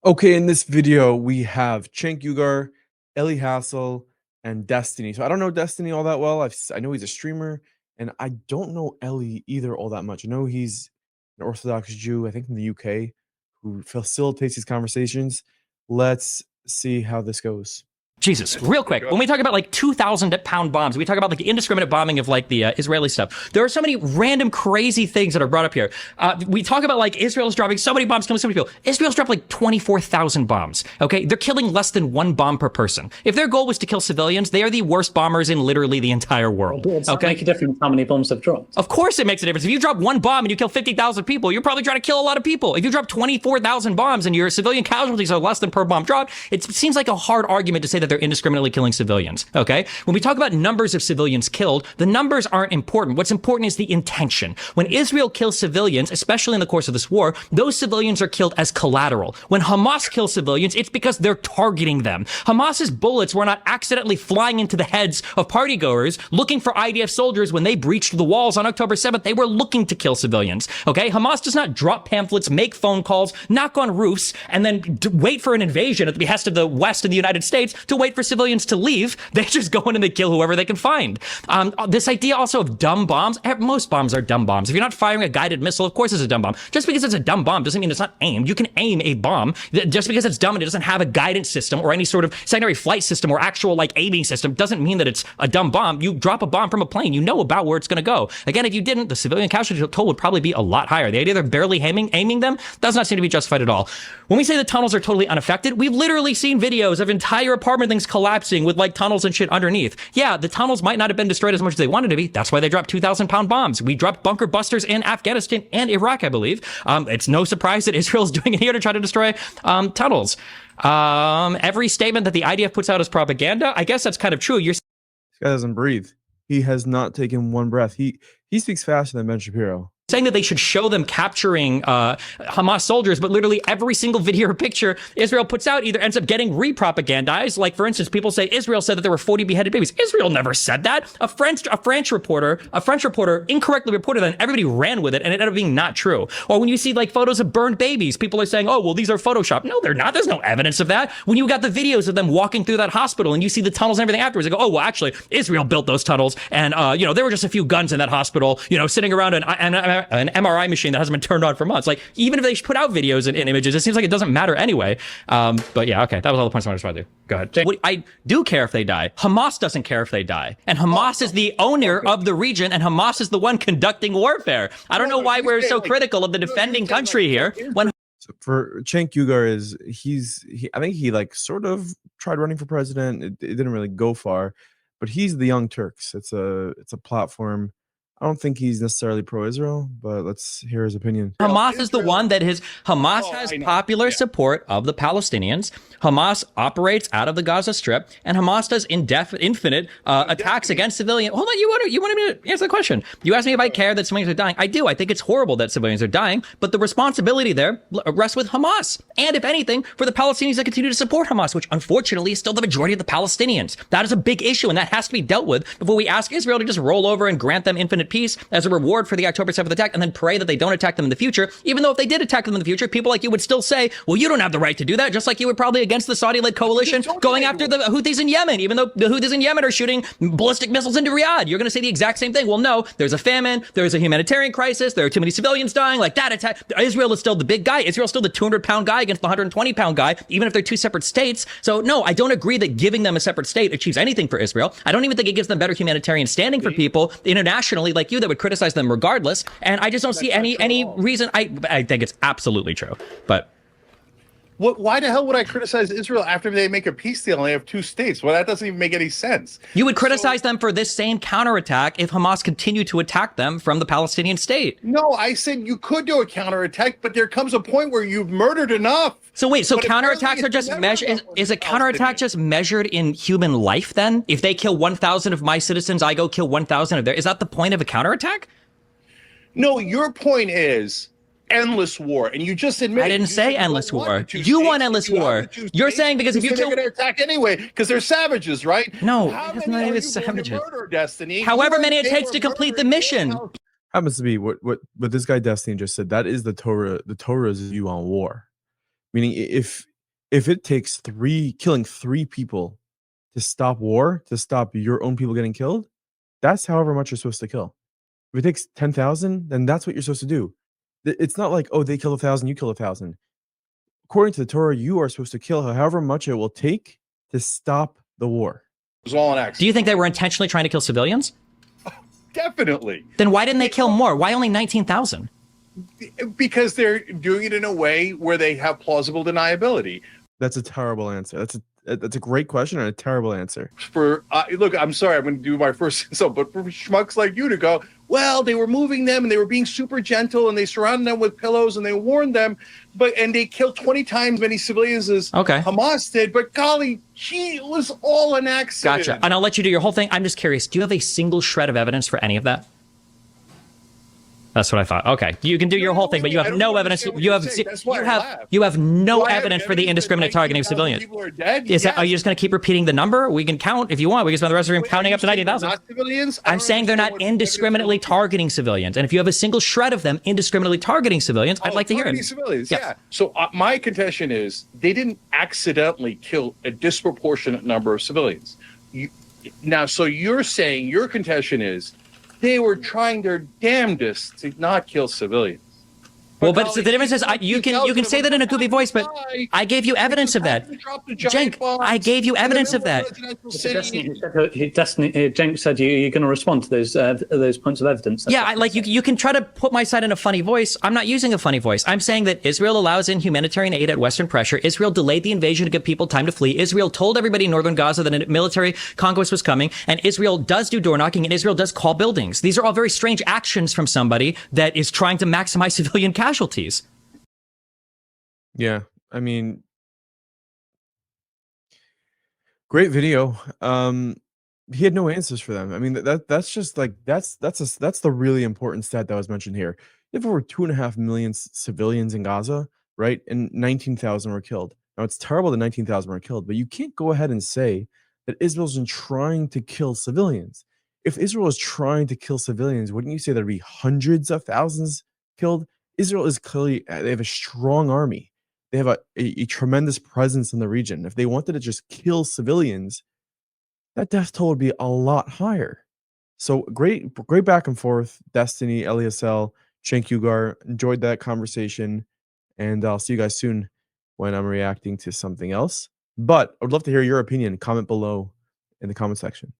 Okay, in this video, we have Cenk, Eli Hassel, and Destiny. So I don't know Destiny all that well. I know he's a streamer, and I don't know Eli either all that much. I know he's an Orthodox Jew, I think from the UK, who facilitates these conversations. Let's see how this goes. Jesus, real quick, when we talk about like 2,000-pound bombs, we talk about like the indiscriminate bombing of like the Israeli stuff. There are so many random crazy things that are brought up here. We talk about like Israel's dropping so many bombs, killing so many people. Israel's dropped like 24,000 bombs. Okay, they're killing less than one bomb per person. If their goal was to kill civilians, they are the worst bombers in literally the entire world. Does it make a difference how many bombs they've dropped? Of course it makes a difference. If you drop one bomb and you kill 50,000 people, you're probably trying to kill a lot of people. If you drop 24,000 bombs and your civilian casualties are less than per bomb dropped, it seems like a hard argument to say that they're indiscriminately killing civilians. Okay, when we talk about numbers of civilians killed, the numbers aren't important. What's important is the intention. When Israel kills civilians, especially in the course of this war, those civilians are killed as collateral. When Hamas kills civilians, it's because they're targeting them. Hamas's bullets were not accidentally flying into the heads of partygoers looking for IDF soldiers when they breached the walls on October 7th. They were looking to kill civilians. Okay, Hamas does not drop pamphlets, make phone calls, knock on roofs, and then wait for an invasion at the behest of the West and the United States to wait for civilians to leave. They just go in and they kill whoever they can find. This idea also of dumb bombs, most bombs are dumb bombs. If you're not firing a guided missile, of course it's a dumb bomb. Just because it's a dumb bomb doesn't mean it's not aimed. You can aim a bomb. Just because it's dumb and it doesn't have a guidance system or any sort of secondary flight system or actual like aiming system doesn't mean that it's a dumb bomb. You drop a bomb from a plane, you know about where it's going to go. Again, if you didn't, the civilian casualty toll would probably be a lot higher. The idea they're barely aiming them does not seem to be justified at all. When we say the tunnels are totally unaffected, we've literally seen videos of entire apartment things collapsing with like tunnels and shit underneath. Yeah, the tunnels might not have been destroyed as much as they wanted to be. That's why they dropped 2,000-pound bombs. We dropped bunker busters in Afghanistan and Iraq, I believe. It's no surprise that Israel's doing it here to try to destroy tunnels. Every statement that the IDF puts out as propaganda, I guess that's kind of true. This guy doesn't breathe. He has not taken one breath. He speaks faster than Ben Shapiro. Saying that they should show them capturing Hamas soldiers, but literally every single video or picture Israel puts out either ends up getting re-propagandized. Like, for instance, people say Israel said that there were 40 beheaded babies. Israel never said that. A French reporter incorrectly reported that, and everybody ran with it, and it ended up being not true. Or when you see like photos of burned babies, people are saying, oh, well, these are Photoshopped. No, they're not. There's no evidence of that. When you got the videos of them walking through that hospital and you see the tunnels and everything afterwards, they go, oh, well, actually, Israel built those tunnels, and there were just a few guns in that hospital, sitting around an MRI machine that hasn't been turned on for months. Like, even if they put out videos and images, it seems like it doesn't matter anyway. But yeah, okay, that was all the points I wanted to do. Go ahead. I do care if they die. Hamas doesn't care if they die. And Hamas is the owner of the region, and Hamas is the one conducting warfare. I don't know why we're so critical of the defending country here. When for Cenk, I think he like sort of tried running for president. It didn't really go far, but he's the Young Turks. It's a platform. I don't think he's necessarily pro-Israel, but let's hear his opinion. Hamas is the one that Hamas has popular support of the Palestinians. Hamas operates out of the Gaza Strip, and Hamas does infinite attacks against civilians. Hold on, you wanted me to answer the question. You asked me if I care that civilians are dying. I do. I think it's horrible that civilians are dying, but the responsibility there rests with Hamas. And if anything, for the Palestinians that continue to support Hamas, which unfortunately is still the majority of the Palestinians. That is a big issue, and that has to be dealt with before we ask Israel to just roll over and grant them infinite peace as a reward for the October 7th attack, and then pray that they don't attack them in the future. Even though if they did attack them in the future, people like you would still say, well, you don't have the right to do that, just like you would probably against the Saudi-led coalition going after the Houthis in Yemen, even though the Houthis in Yemen are shooting ballistic missiles into Riyadh. You're going to say the exact same thing. Well, no, there's a famine, there's a humanitarian crisis, there are too many civilians dying, like that attack. Israel is still the big guy. Israel's still the 200-pound guy against the 120-pound guy, even if they're two separate states. So no, I don't agree that giving them a separate state achieves anything for Israel. I don't even think it gives them better humanitarian standing for people internationally like you that would criticize them regardless. And I just don't see any reason. I think it's absolutely true. But why the hell would I criticize Israel after they make a peace deal and they have two states? Well, that doesn't even make any sense. You would criticize them for this same counterattack if Hamas continued to attack them from the Palestinian state. No, I said you could do a counterattack, but there comes a point where you've murdered enough. So wait, so counterattacks are just measured? Is a counterattack just measured in human life then? If they kill 1,000 of my citizens, I go kill 1,000 of theirs. Is that the point of a counterattack? No, your point is endless war, and you just admitted. I didn't say endless war. You want endless war. You're saying because if you kill, they're going to attack anyway because they're savages, right? No, it's not even savages. Destiny. However many it takes to complete the mission. Happens to be what this guy Destiny just said. That is the Torah. The Torah's view on war, meaning if if it takes killing 3 people to stop war, to stop your own people getting killed, that's however much you're supposed to kill. If it takes 10,000, then that's what you're supposed to do. It's not like, oh, they kill 1,000, you kill 1,000. According to the Torah, you are supposed to kill however much it will take to stop the war. It was all an accident. Do you think they were intentionally trying to kill civilians? Definitely. Then why didn't they kill more? Why only 19,000? Because they're doing it in a way where they have plausible deniability. That's a terrible answer. That's a great question and a terrible answer. Look, I'm sorry, I'm going to do my first insult, but for schmucks like you to go, well, they were moving them and they were being super gentle and they surrounded them with pillows and they warned them, and they killed 20 times many civilians as Hamas did. But golly, it was all an accident. Gotcha. And I'll let you do your whole thing. I'm just curious. Do you have a single shred of evidence for any of that? That's what I thought. Okay, you can do your whole thing, but you have no evidence. You have no evidence for the indiscriminate targeting of civilians. People are dead. Are you just going to keep repeating the number? We can count if you want. We can spend the rest of the room counting up to 90,000. Not civilians. I'm saying they're not indiscriminately targeting civilians, and if you have a single shred of them indiscriminately targeting civilians, I'd like to hear it. Civilians, yeah. So my contention is they didn't accidentally kill a disproportionate number of civilians. So you're saying your contention is they were trying their damnedest to not kill civilians. Well, but the difference is you can say that in a goofy voice, but I gave you evidence of that. Cenk, I gave you evidence of that. Cenk said you're going to respond to those points of evidence. Yeah, you can try to put my side in a funny voice. I'm not using a funny voice. I'm saying that Israel allows in humanitarian aid at Western pressure. Israel delayed the invasion to give people time to flee. Israel told everybody in northern Gaza that a military conquest was coming, and Israel does do door knocking, and Israel does call buildings. These are all very strange actions from somebody that is trying to maximize civilian casualties. Yeah, I mean, great video. He had no answers for them. I mean, that's just like that's the really important stat that was mentioned here. You have over 2.5 million civilians in Gaza, right? And 19,000 were killed. Now it's terrible that 19,000 were killed, but you can't go ahead and say that Israel's been trying to kill civilians. If Israel is trying to kill civilians, wouldn't you say there'd be hundreds of thousands killed? Israel is clearly, they have a strong army. They have a tremendous presence in the region. If they wanted to just kill civilians, that death toll would be a lot higher. So great back and forth. Destiny, Eliasel, Cenk Uygur, enjoyed that conversation. And I'll see you guys soon when I'm reacting to something else. But I would love to hear your opinion. Comment below in the comment section.